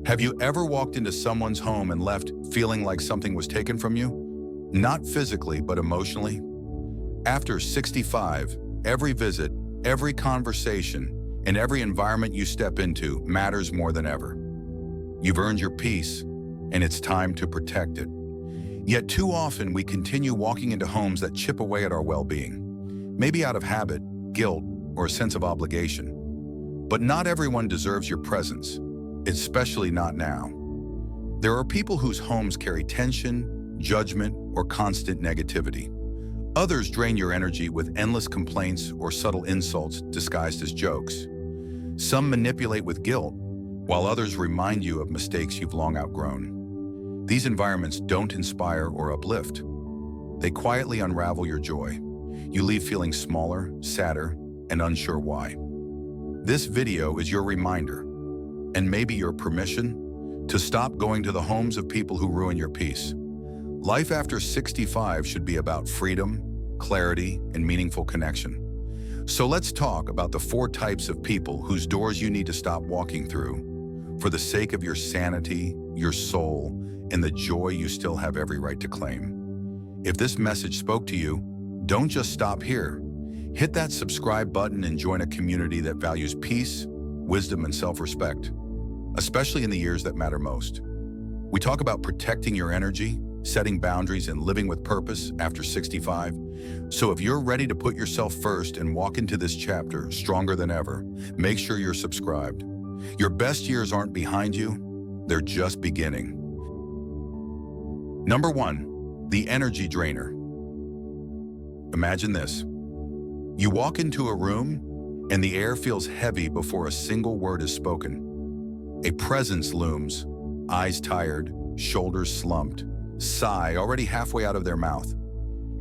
Have you ever walked into someone's home and left feeling like something was taken from you? Not physically, but emotionally? After 65, every visit, every conversation, and every environment you step into matters more than ever. You've earned your peace, and it's time to protect it. Yet too often we continue walking into homes that chip away at our well-being, maybe out of habit, guilt, or a sense of obligation. But not everyone deserves your presence, especially not now. There are people whose homes carry tension, judgment, or constant negativity. Others drain your energy with endless complaints or subtle insults disguised as jokes. Some manipulate with guilt, while others remind you of mistakes you've long outgrown. These environments don't inspire or uplift. They quietly unravel your joy. You leave feeling smaller, sadder, and unsure why. This video is your reminder, and maybe your permission, to stop going to the homes of people who ruin your peace. Life after 65 should be about freedom, clarity, and meaningful connection. So let's talk about the 4 types of people whose doors you need to stop walking through for the sake of your sanity, your soul, and the joy you still have every right to claim. If this message spoke to you, don't just stop here. Hit that subscribe button and join a community that values peace, wisdom, and self-respect, especially in the years that matter most. We talk about protecting your energy, setting boundaries, and living with purpose after 65. So if you're ready to put yourself first and walk into this chapter stronger than ever, make sure you're subscribed. Your best years aren't behind you, they're just beginning. Number 1, the energy drainer. Imagine this. You walk into a room and the air feels heavy before a single word is spoken. A presence looms, eyes tired, shoulders slumped, sigh already halfway out of their mouth.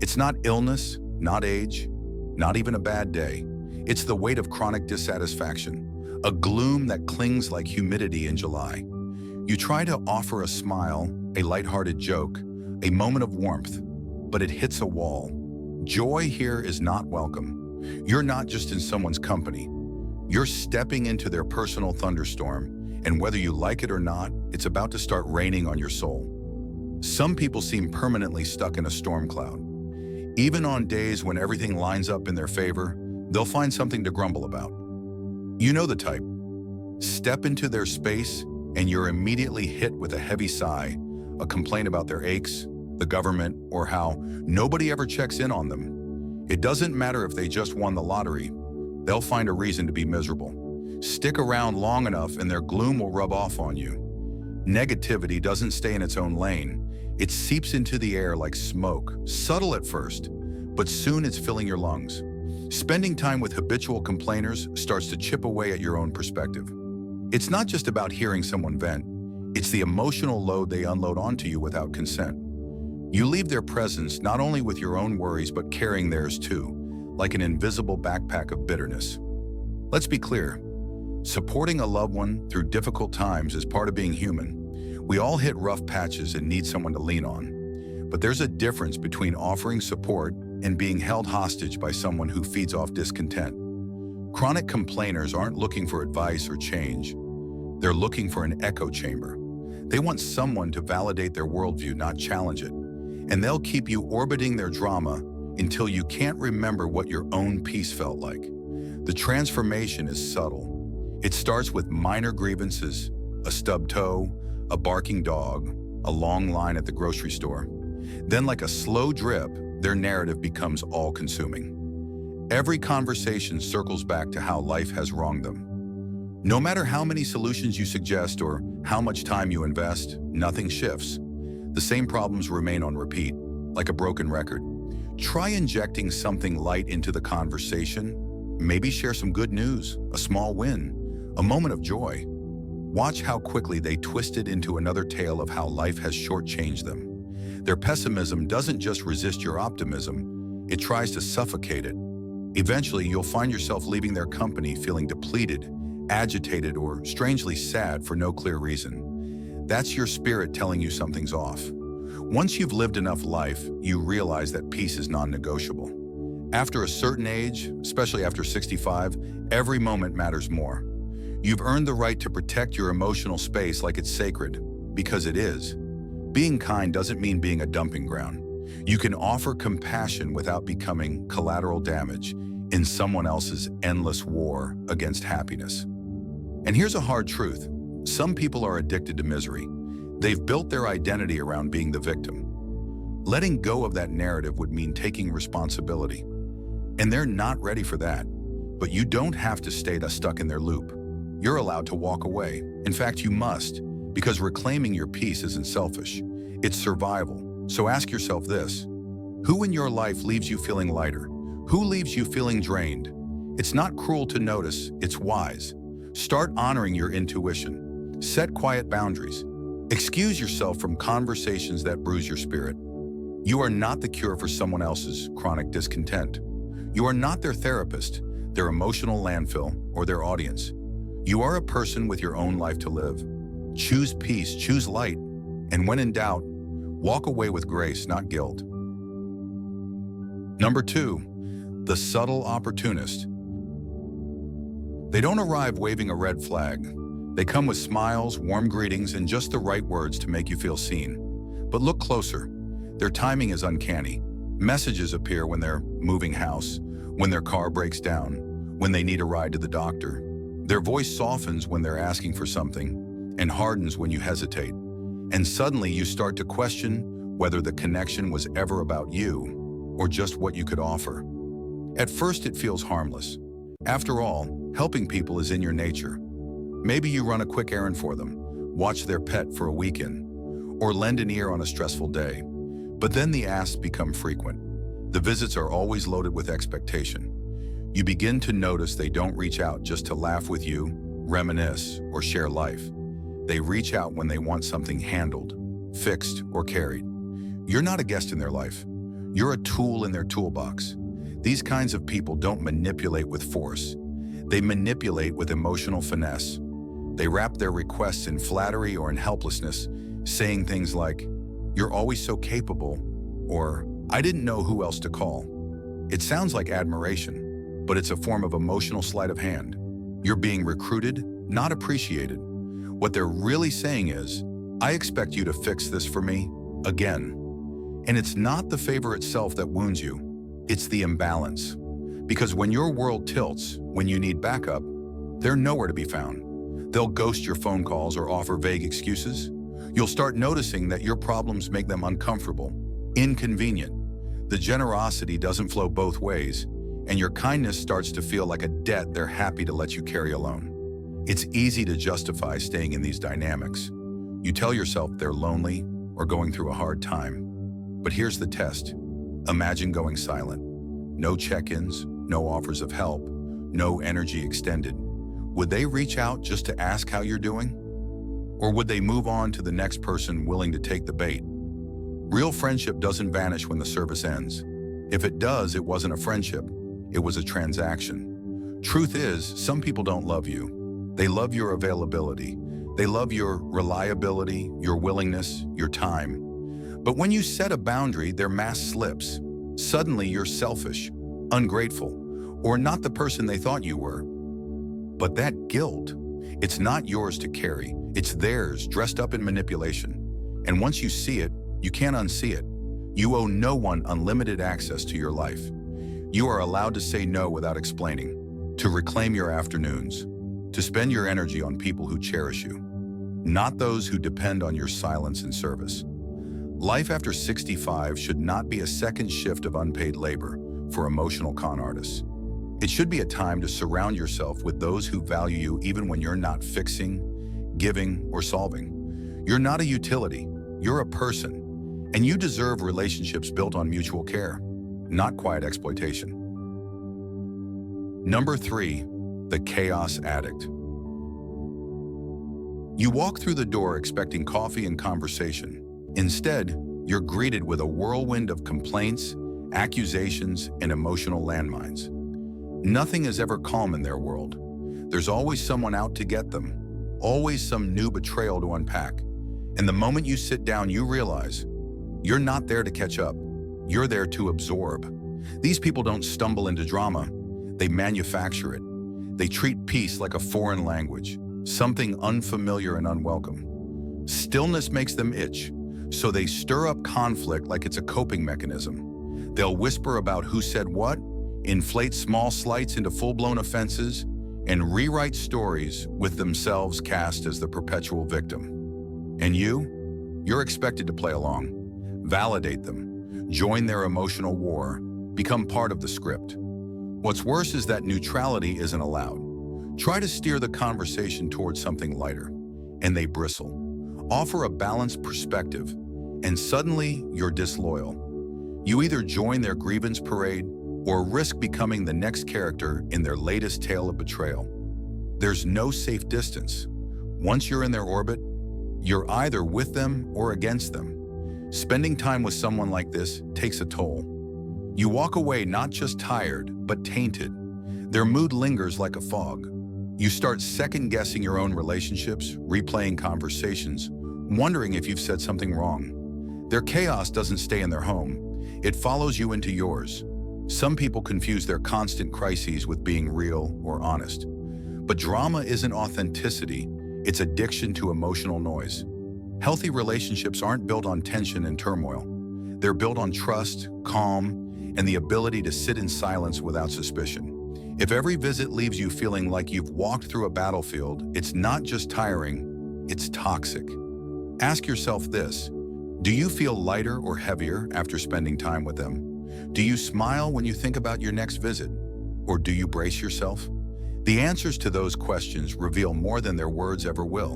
It's not illness, not age, not even a bad day. It's the weight of chronic dissatisfaction, a gloom that clings like humidity in July. You try to offer a smile, a lighthearted joke, a moment of warmth, but it hits a wall. Joy here is not welcome. You're not just in someone's company. You're stepping into their personal thunderstorm, and whether you like it or not, it's about to start raining on your soul. Some people seem permanently stuck in a storm cloud. Even on days when everything lines up in their favor, they'll find something to grumble about. You know the type. Step into their space, and you're immediately hit with a heavy sigh, a complaint about their aches, the government, or how nobody ever checks in on them. It doesn't matter if they just won the lottery, they'll find a reason to be miserable. Stick around long enough and their gloom will rub off on you. Negativity doesn't stay in its own lane. It seeps into the air like smoke, subtle at first, but soon it's filling your lungs. Spending time with habitual complainers starts to chip away at your own perspective. It's not just about hearing someone vent, it's the emotional load they unload onto you without consent. You leave their presence not only with your own worries, but carrying theirs too, like an invisible backpack of bitterness. Let's be clear. Supporting a loved one through difficult times is part of being human. We all hit rough patches and need someone to lean on. But there's a difference between offering support and being held hostage by someone who feeds off discontent. Chronic complainers aren't looking for advice or change. They're looking for an echo chamber. They want someone to validate their worldview, not challenge it. And they'll keep you orbiting their drama until you can't remember what your own peace felt like. The transformation is subtle. It starts with minor grievances, a stubbed toe, a barking dog, a long line at the grocery store. Then, like a slow drip, their narrative becomes all-consuming. Every conversation circles back to how life has wronged them. No matter how many solutions you suggest or how much time you invest, nothing shifts. The same problems remain on repeat, like a broken record. Try injecting something light into the conversation. Maybe share some good news, a small win, a moment of joy. Watch how quickly they twist it into another tale of how life has shortchanged them. Their pessimism doesn't just resist your optimism, it tries to suffocate it. Eventually, you'll find yourself leaving their company feeling depleted, agitated, or strangely sad for no clear reason. That's your spirit telling you something's off. Once you've lived enough life, you realize that peace is non-negotiable. After a certain age, especially after 65, every moment matters more. You've earned the right to protect your emotional space like it's sacred, because it is. Being kind doesn't mean being a dumping ground. You can offer compassion without becoming collateral damage in someone else's endless war against happiness. And here's a hard truth. Some people are addicted to misery. They've built their identity around being the victim. Letting go of that narrative would mean taking responsibility. And they're not ready for that. But you don't have to stay stuck in their loop. You're allowed to walk away. In fact, you must, because reclaiming your peace isn't selfish. It's survival. So ask yourself this: who in your life leaves you feeling lighter? Who leaves you feeling drained? It's not cruel to notice, it's wise. Start honoring your intuition. Set quiet boundaries. Excuse yourself from conversations that bruise your spirit. You are not the cure for someone else's chronic discontent. You are not their therapist, their emotional landfill, or their audience. You are a person with your own life to live. Choose peace, choose light, and when in doubt, walk away with grace, not guilt. Number 2, the subtle opportunist. They don't arrive waving a red flag. They come with smiles, warm greetings, and just the right words to make you feel seen. But look closer. Their timing is uncanny. Messages appear when they're moving house, when their car breaks down, when they need a ride to the doctor. Their voice softens when they're asking for something and hardens when you hesitate. And suddenly you start to question whether the connection was ever about you or just what you could offer. At first it feels harmless. After all, helping people is in your nature. Maybe you run a quick errand for them, watch their pet for a weekend, or lend an ear on a stressful day. But then the asks become frequent. The visits are always loaded with expectation. You begin to notice they don't reach out just to laugh with you, reminisce, or share life. They reach out when they want something handled, fixed, or carried. You're not a guest in their life. You're a tool in their toolbox. These kinds of people don't manipulate with force. They manipulate with emotional finesse. They wrap their requests in flattery or in helplessness, saying things like, "You're always so capable," or "I didn't know who else to call." It sounds like admiration, but it's a form of emotional sleight of hand. You're being recruited, not appreciated. What they're really saying is, "I expect you to fix this for me again." And it's not the favor itself that wounds you, it's the imbalance. Because when your world tilts, when you need backup, they're nowhere to be found. They'll ghost your phone calls or offer vague excuses. You'll start noticing that your problems make them uncomfortable, inconvenient. The generosity doesn't flow both ways, and your kindness starts to feel like a debt they're happy to let you carry alone. It's easy to justify staying in these dynamics. You tell yourself they're lonely or going through a hard time. But here's the test. Imagine going silent. No check-ins, no offers of help, no energy extended. Would they reach out just to ask how you're doing? Or would they move on to the next person willing to take the bait? Real friendship doesn't vanish when the service ends. If it does, it wasn't a friendship. It was a transaction. Truth is, some people don't love you. They love your availability. They love your reliability, your willingness, your time. But when you set a boundary, their mask slips. Suddenly you're selfish, ungrateful, or not the person they thought you were. But that guilt, it's not yours to carry. It's theirs, dressed up in manipulation. And once you see it, you can't unsee it. You owe no one unlimited access to your life. You are allowed to say no without explaining, to reclaim your afternoons, to spend your energy on people who cherish you, not those who depend on your silence and service. Life after 65 should not be a second shift of unpaid labor for emotional con artists. It should be a time to surround yourself with those who value you even when you're not fixing, giving, or solving. You're not a utility, you're a person, and you deserve relationships built on mutual care, not quiet exploitation. Number 3, the chaos addict. You walk through the door expecting coffee and conversation. Instead, you're greeted with a whirlwind of complaints, accusations, and emotional landmines. Nothing is ever calm in their world. There's always someone out to get them, always some new betrayal to unpack. And the moment you sit down, you realize you're not there to catch up. You're there to absorb. These people don't stumble into drama. They manufacture it. They treat peace like a foreign language, something unfamiliar and unwelcome. Stillness makes them itch, so they stir up conflict like it's a coping mechanism. They'll whisper about who said what, inflate small slights into full-blown offenses, and rewrite stories with themselves cast as the perpetual victim. And you're expected to play along. Validate them. Join their emotional war. Become part of the script. What's worse is that neutrality isn't allowed. Try to steer the conversation towards something lighter, and they bristle. Offer a balanced perspective, and suddenly you're disloyal. You either join their grievance parade or risk becoming the next character in their latest tale of betrayal. There's no safe distance. Once you're in their orbit, you're either with them or against them. Spending time with someone like this takes a toll. You walk away not just tired, but tainted. Their mood lingers like a fog. You start second-guessing your own relationships, replaying conversations, wondering if you've said something wrong. Their chaos doesn't stay in their home. It follows you into yours. Some people confuse their constant crises with being real or honest. But drama isn't authenticity, it's addiction to emotional noise. Healthy relationships aren't built on tension and turmoil. They're built on trust, calm, and the ability to sit in silence without suspicion. If every visit leaves you feeling like you've walked through a battlefield, it's not just tiring, it's toxic. Ask yourself this: do you feel lighter or heavier after spending time with them? Do you smile when you think about your next visit? Or do you brace yourself? The answers to those questions reveal more than their words ever will.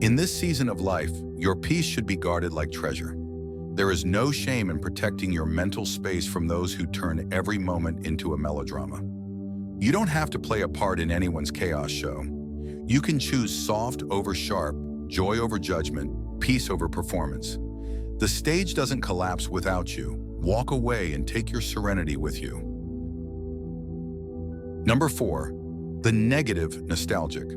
In this season of life, your peace should be guarded like treasure. There is no shame in protecting your mental space from those who turn every moment into a melodrama. You don't have to play a part in anyone's chaos show. You can choose soft over sharp, joy over judgment, peace over performance. The stage doesn't collapse without you. Walk away and take your serenity with you. Number 4, the negative nostalgic.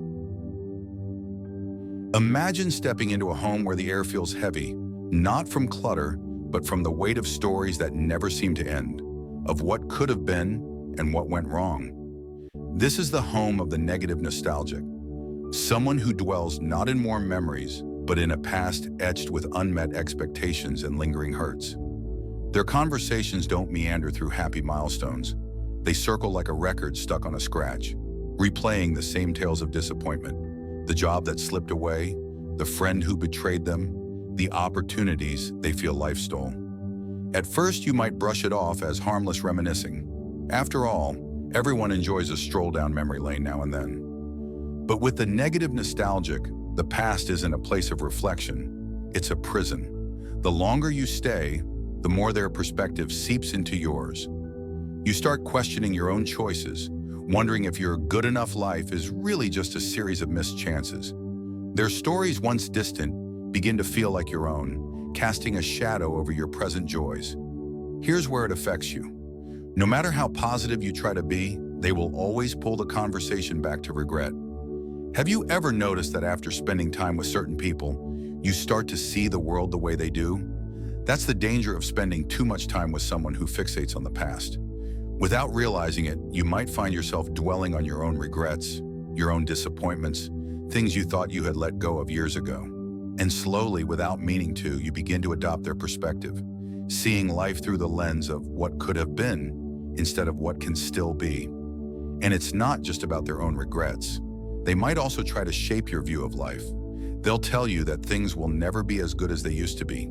Imagine stepping into a home where the air feels heavy, not from clutter, but from the weight of stories that never seem to end, of what could have been and what went wrong. This is the home of the negative nostalgic, someone who dwells not in warm memories, but in a past etched with unmet expectations and lingering hurts. Their conversations don't meander through happy milestones. They circle like a record stuck on a scratch, replaying the same tales of disappointment, the job that slipped away, the friend who betrayed them, the opportunities they feel life stole. At first, you might brush it off as harmless reminiscing. After all, everyone enjoys a stroll down memory lane now and then. But with the negative nostalgic, the past isn't a place of reflection, it's a prison. The longer you stay, the more their perspective seeps into yours. You start questioning your own choices, wondering if your good enough life is really just a series of missed chances. Their stories, once distant, begin to feel like your own, casting a shadow over your present joys. Here's where it affects you. No matter how positive you try to be, they will always pull the conversation back to regret. Have you ever noticed that after spending time with certain people, you start to see the world the way they do? That's the danger of spending too much time with someone who fixates on the past. Without realizing it, you might find yourself dwelling on your own regrets, your own disappointments, things you thought you had let go of years ago. And slowly, without meaning to, you begin to adopt their perspective, seeing life through the lens of what could have been instead of what can still be. And it's not just about their own regrets. They might also try to shape your view of life. They'll tell you that things will never be as good as they used to be,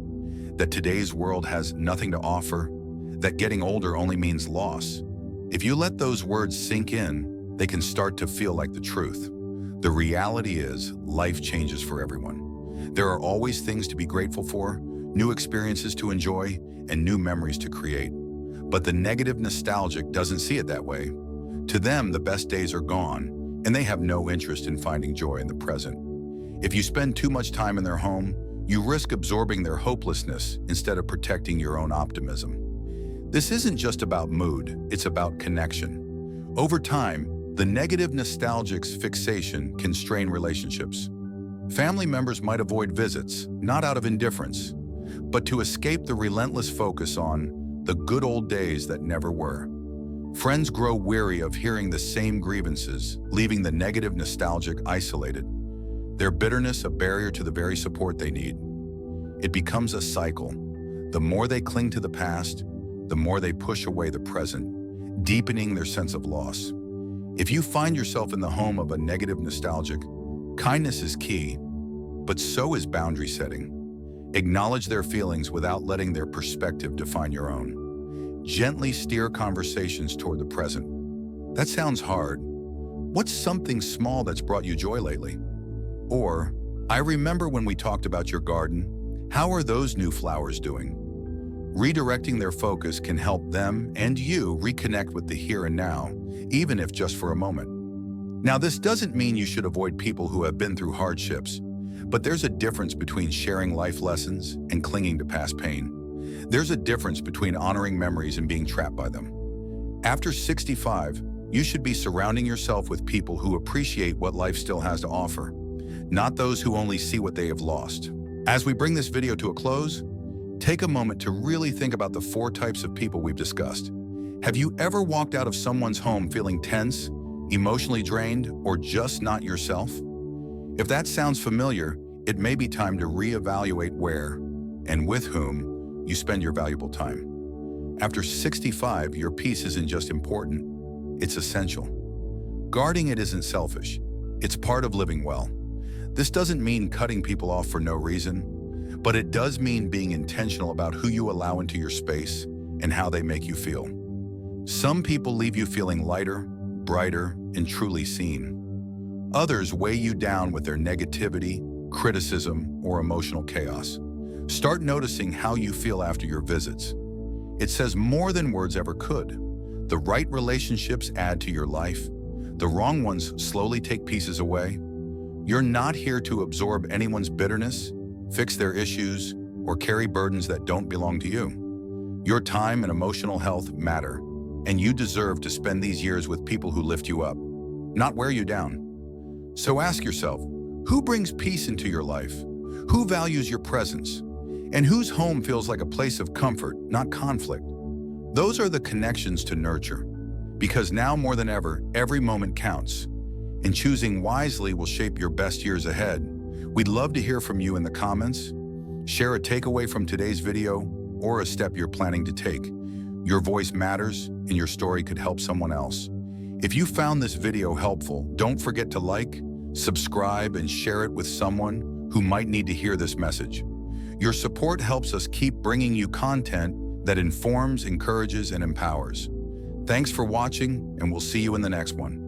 that today's world has nothing to offer, that getting older only means loss. If you let those words sink in, they can start to feel like the truth. The reality is, life changes for everyone. There are always things to be grateful for, new experiences to enjoy, and new memories to create. But the negative nostalgic doesn't see it that way. To them, the best days are gone, and they have no interest in finding joy in the present. If you spend too much time in their home, you risk absorbing their hopelessness instead of protecting your own optimism. This isn't just about mood, it's about connection. Over time, the negative nostalgic's fixation can strain relationships. Family members might avoid visits, not out of indifference, but to escape the relentless focus on the good old days that never were. Friends grow weary of hearing the same grievances, leaving the negative nostalgic isolated. Their bitterness a barrier to the very support they need. It becomes a cycle. The more they cling to the past, the more they push away the present, deepening their sense of loss. If you find yourself in the home of a negative nostalgic, kindness is key, but so is boundary setting. Acknowledge their feelings without letting their perspective define your own. Gently steer conversations toward the present. That sounds hard. What's something small that's brought you joy lately? Or, I remember when we talked about your garden. How are those new flowers doing? Redirecting their focus can help them and you reconnect with the here and now, even if just for a moment. Now, this doesn't mean you should avoid people who have been through hardships, but there's a difference between sharing life lessons and clinging to past pain. There's a difference between honoring memories and being trapped by them. After 65, you should be surrounding yourself with people who appreciate what life still has to offer, not those who only see what they have lost. As we bring this video to a close, take a moment to really think about the 4 types of people we've discussed. Have you ever walked out of someone's home feeling tense, emotionally drained, or just not yourself? If that sounds familiar, it may be time to reevaluate where and with whom you spend your valuable time. After 65, your peace isn't just important, it's essential. Guarding it isn't selfish, it's part of living well. This doesn't mean cutting people off for no reason, but it does mean being intentional about who you allow into your space and how they make you feel. Some people leave you feeling lighter, brighter, and truly seen. Others weigh you down with their negativity, criticism, or emotional chaos. Start noticing how you feel after your visits. It says more than words ever could. The right relationships add to your life. The wrong ones slowly take pieces away. You're not here to absorb anyone's bitterness, fix their issues, or carry burdens that don't belong to you. Your time and emotional health matter, and you deserve to spend these years with people who lift you up, not wear you down. So ask yourself, who brings peace into your life? Who values your presence? And whose home feels like a place of comfort, not conflict? Those are the connections to nurture. Because now more than ever, every moment counts. And choosing wisely will shape your best years ahead. We'd love to hear from you in the comments. Share a takeaway from today's video or a step you're planning to take. Your voice matters and your story could help someone else. If you found this video helpful, don't forget to like, subscribe, and share it with someone who might need to hear this message. Your support helps us keep bringing you content that informs, encourages, and empowers. Thanks for watching, and we'll see you in the next one.